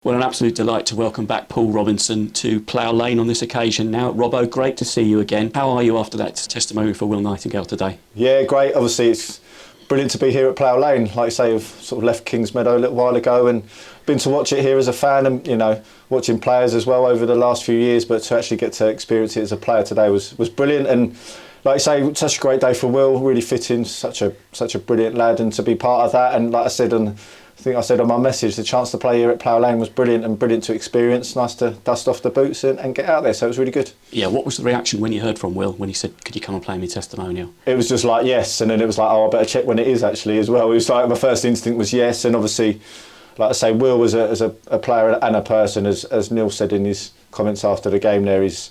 Well, an absolute delight to welcome back Paul Robinson to Plough Lane on this occasion. Now, Robbo, great to see you again. How are you after that testimonial for Will Nightingale today? Yeah, great. Obviously, it's brilliant to be here at Plough Lane. Like you say, I've sort of left Kingsmeadow a little while ago and been to watch it here as a fan and, watching players as well over the last few years, but to actually get to experience it as a player today was brilliant. And like you say, such a great day for Will, really fitting, such a brilliant lad, and to be part of that. And like I said, I think I said on my message, the chance to play here at Plough Lane was brilliant and brilliant to experience. Nice to dust off the boots and get out there, so it was really good. Yeah, what was the reaction when you heard from Will, when he said, could you come and play me testimonial? It was just like, yes, and then it was like, oh, I better check when it is actually as well. It was like, my first instinct was yes, and obviously, like I say, Will was as a player and a person, as Neil said in his comments after the game there, is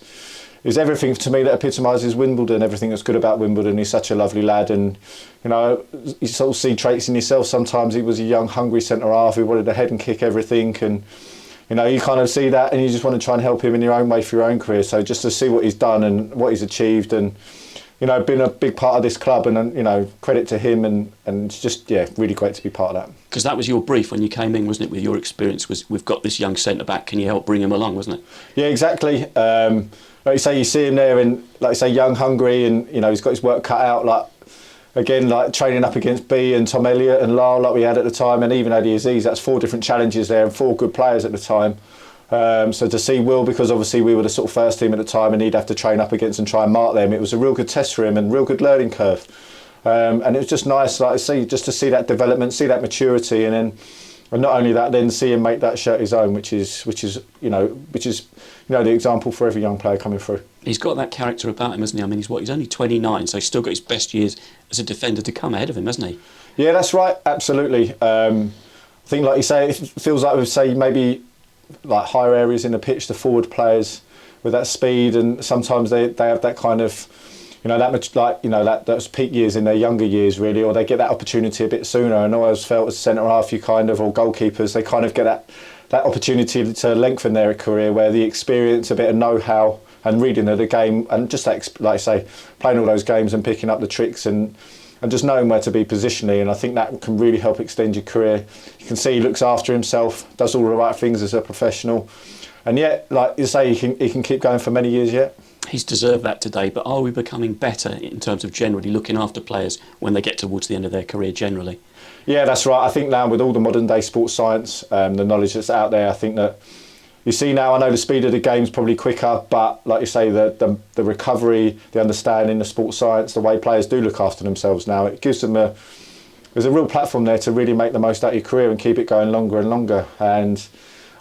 everything to me that epitomises Wimbledon, everything that's good about Wimbledon. He's such a lovely lad, and you sort of see traits in yourself. Sometimes he was a young, hungry centre-half who wanted to head and kick everything, and you kind of see that and you just want to try and help him in your own way for your own career. So just to see what he's done and what he's achieved, and been a big part of this club, and credit to him, and it's just really great to be part of that. Because that was your brief when you came in, wasn't it, with your experience, was we've got this young centre-back, can you help bring him along, wasn't it? Yeah, exactly. Like you say, you see him there, and like you say, young, hungry, and he's got his work cut out. Like training up against B and Tom Elliott and Lyle, like we had at the time, and even Eddie Aziz. That's 4 different challenges there, and 4 good players at the time. So to see Will, because obviously we were the sort of first team at the time, and he'd have to train up against and try and mark them. It was a real good test for him and real good learning curve. And it was just nice, like I say, just to see that development, see that maturity, and not only that, then see him make that shirt his own, which is the example for every young player coming through. He's got that character about him, hasn't he? I mean, he's only 29, so he's still got his best years as a defender to come ahead of him, hasn't he? Yeah, that's right, absolutely. I think, like you say, it feels like we've say maybe like higher areas in the pitch, the forward players with that speed, and sometimes they have that kind of those peak years in their younger years, really, or they get that opportunity a bit sooner. And I always felt as centre half, or goalkeepers, they kind of get that opportunity to lengthen their career, where the experience, a bit of know-how and reading of the game, and just like I say, playing all those games and picking up the tricks and just knowing where to be positionally. And I think that can really help extend your career. You can see he looks after himself, does all the right things as a professional, and yet, like you say, he can keep going for many years yet. He's deserved that today, but are we becoming better in terms of generally looking after players when they get towards the end of their career generally? Yeah, that's right. I think now with all the modern day sports science, the knowledge that's out there, I think that you see now, I know the speed of the game's probably quicker, but like you say, the recovery, the understanding, the sports science, the way players do look after themselves now, it gives them there's a real platform there to really make the most out of your career and keep it going longer and longer. And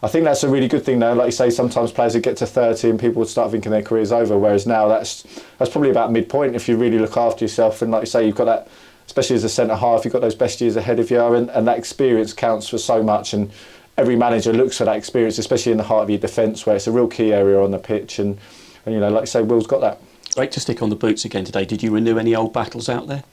I think that's a really good thing now. Like you say, sometimes players would get to 30 and people would start thinking their career's over, whereas now that's probably about midpoint if you really look after yourself. And like you say, you've got that, especially as a centre half, you've got those best years ahead of you, and that experience counts for so much. And every manager looks for that experience, especially in the heart of your defence, where it's a real key area on the pitch. And like you say, Will's got that. Great to stick on the boots again today. Did you renew any old battles out there?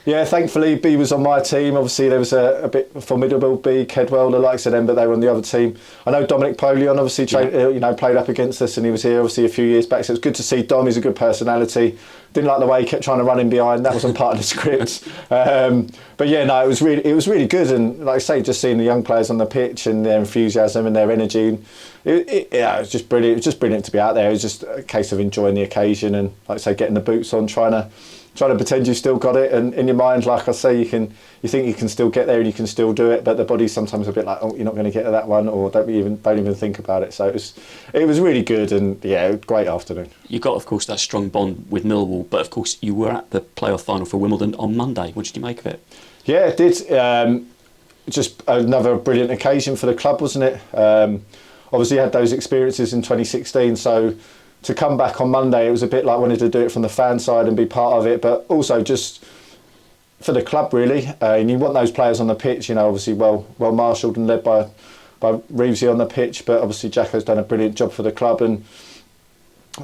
Yeah, thankfully B was on my team. Obviously there was a bit formidable B, Kedwell, the likes of them, but they were on the other team. I know Dominic Polion obviously played up against us, and he was here obviously a few years back, so it's good to see Dom. He's a good personality. Didn't like the way he kept trying to run in behind. That wasn't part of the script. But yeah, no, it was really good. And like I say, just seeing the young players on the pitch and their enthusiasm and their energy, it was just brilliant. It was just brilliant to be out there. It was just a case of enjoying the occasion and, like I say, getting the boots on, trying to pretend you've still got it, and in your mind, like I say, you think you can still get there and you can still do it, but the body's sometimes a bit like, oh, you're not going to get to that one, or don't even think about it. So it was really good, and yeah, great afternoon. You got, of course, that strong bond with Millwall, but of course you were at the playoff final for Wimbledon on Monday. What did you make of it? Yeah, it did. Just another brilliant occasion for the club, wasn't it? Obviously, you had those experiences in 2016, so to come back on Monday, it was a bit like wanting to do it from the fan side and be part of it, but also just for the club, really. And you want those players on the pitch, obviously well marshalled and led by Reevesy on the pitch, but obviously Jacko's done a brilliant job for the club, and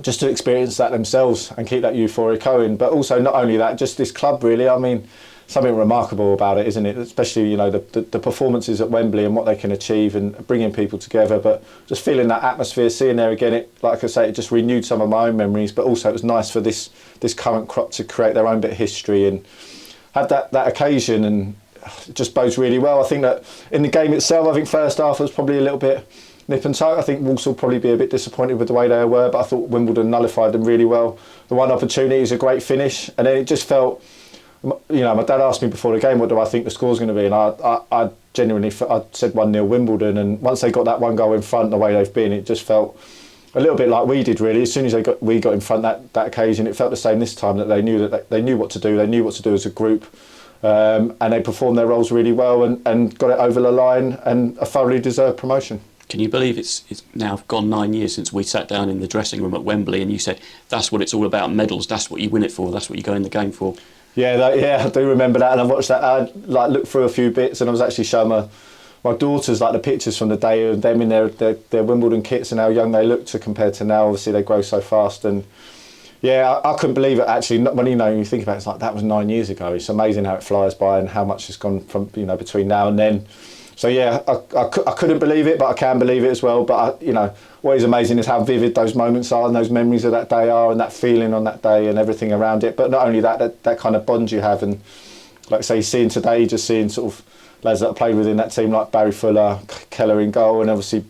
just to experience that themselves and keep that euphoria going. But also, not only that, just this club, really. I mean, something remarkable about it, isn't it? Especially, the performances at Wembley and what they can achieve and bringing people together. But just feeling that atmosphere, seeing there again, it, like I say, it just renewed some of my own memories. But also, it was nice for this current crop to create their own bit of history and have that occasion, and it just bodes really well. I think that in the game itself, I think first half was probably a little bit nip and tuck. I think Walsall will probably be a bit disappointed with the way they were, but I thought Wimbledon nullified them really well. The one opportunity is a great finish, and then it just felt, you know, my dad asked me before the game, what do I think the score's going to be, and I genuinely, I said 1-0 Wimbledon, and once they got that one goal in front, the way they've been, it just felt a little bit like we did really. As soon as we got in front that occasion, it felt the same this time, that they knew they knew what to do. They knew what to do as a group, and they performed their roles really well and got it over the line, and a thoroughly deserved promotion. Can you believe it's now gone 9 years since we sat down in the dressing room at Wembley and you said that's what it's all about, medals, that's what you win it for, that's what you go in the game for? Yeah, I do remember that, and I watched that. I looked through a few bits, and I was actually showing my daughters the pictures from the day of them in their Wimbledon kits and how young they look to compared to now. Obviously, they grow so fast, and yeah, I couldn't believe it actually. When you think about it, it's like that was 9 years ago. It's amazing how it flies by and how much has gone from between now and then. So yeah, I couldn't believe it, but I can believe it as well. But what is amazing is how vivid those moments are and those memories of that day are, and that feeling on that day and everything around it. But not only that kind of bond you have, and like I say, seeing today, just seeing sort of lads that have played within that team like Barry Fuller, Keller in goal, and obviously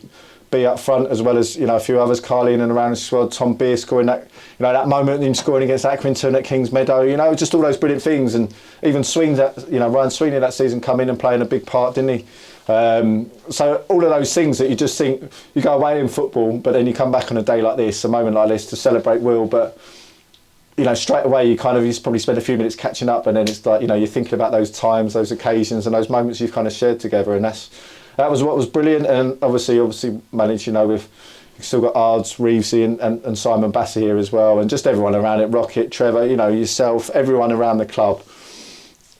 B up front, as well as a few others, Carly in and around the squad, Tom Beer scoring that that moment in scoring against Accrington at Kings Meadow, just all those brilliant things, and even Sweeney Ryan Sweeney that season come in and playing a big part, didn't he? So all of those things that you just think, you go away in football, but then you come back on a day like this, a moment like this, to celebrate Will, but straight away you probably spend a few minutes catching up, and then it's like you're thinking about those times, those occasions, and those moments you've kind of shared together, and that was what was brilliant. And obviously managed, you've still got Ards, Reevesy and Simon Bassey here as well, and just everyone around it, Rocket, Trevor, yourself, everyone around the club.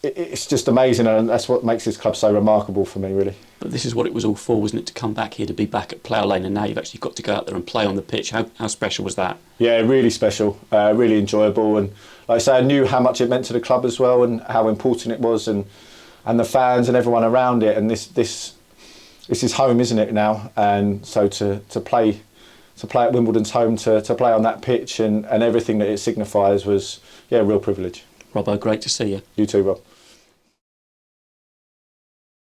It's just amazing, and that's what makes this club so remarkable for me, really. But this is what it was all for, wasn't it? To come back here, to be back at Plough Lane, and now you've actually got to go out there and play on the pitch. How special was that? Yeah, really special, really enjoyable, and like I say, I knew how much it meant to the club as well, and how important it was, and the fans and everyone around it. And this is home, isn't it now? And so to play at Wimbledon's home, to play on that pitch and everything that it signifies was a real privilege. Robbo, great to see you. You too, Rob.